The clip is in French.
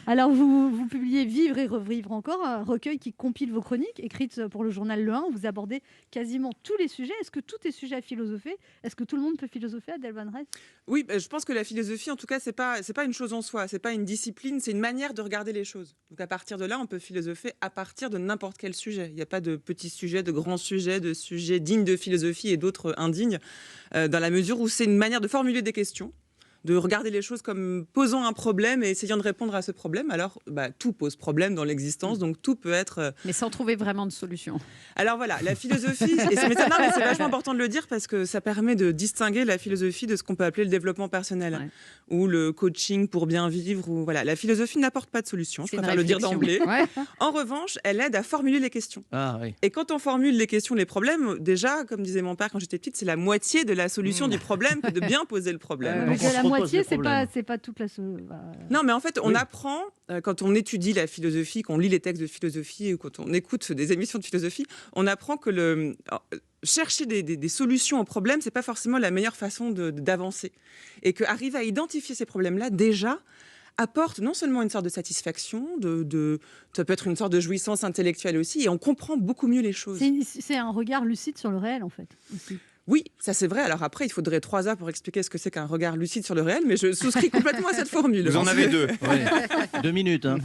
Alors, vous publiez Vivre et revivre encore, un recueil qui compile vos chroniques écrites pour le journal Le 1. Vous abordez quasiment tous les sujets. Est-ce que tout est sujet à philosopher? Est-ce que tout le monde peut philosopher, Adèle Van Rest? Oui, je pense que la philosophie, en tout cas, c'est pas une chose en soi, c'est pas une discipline, c'est une manière de regarder les choses. Donc à partir de là, on peut philosopher à partir de n'importe quel sujet. Il n'y a pas de petits sujets, de grands sujets, de sujets dignes de philosophie et d'autres indignes, dans la mesure où c'est une manière de formuler des questions, de regarder les choses comme posant un problème et essayant de répondre à ce problème. Alors, tout pose problème dans l'existence, donc tout peut être... Mais sans trouver vraiment de solution. Alors voilà, la philosophie, mais c'est vachement important de le dire parce que ça permet de distinguer la philosophie de ce qu'on peut appeler le développement personnel ou le coaching pour bien vivre. Ou voilà, la philosophie n'apporte pas de solution, je préfère le dire d'emblée. En revanche, elle aide à formuler les questions. Et quand on formule les questions, les problèmes, déjà, comme disait mon père quand j'étais petite, c'est la moitié de la solution du problème que de bien poser le problème. La moitié, c'est pas toute la solution. Non, mais en fait, on apprend, quand on étudie la philosophie, qu'on lit les textes de philosophie ou quand on écoute des émissions de philosophie, on apprend que chercher des solutions aux problèmes, c'est pas forcément la meilleure façon d'avancer. Et qu'arriver à identifier ces problèmes-là, déjà, apporte non seulement une sorte de satisfaction, ça peut être une sorte de jouissance intellectuelle aussi, et on comprend beaucoup mieux les choses. C'est un regard lucide sur le réel, en fait, aussi. Oui, ça c'est vrai. Alors après, il faudrait 3 heures pour expliquer ce que c'est qu'un regard lucide sur le réel, mais je souscris complètement à cette formule. Vous en avez 2. 2 minutes. Hein.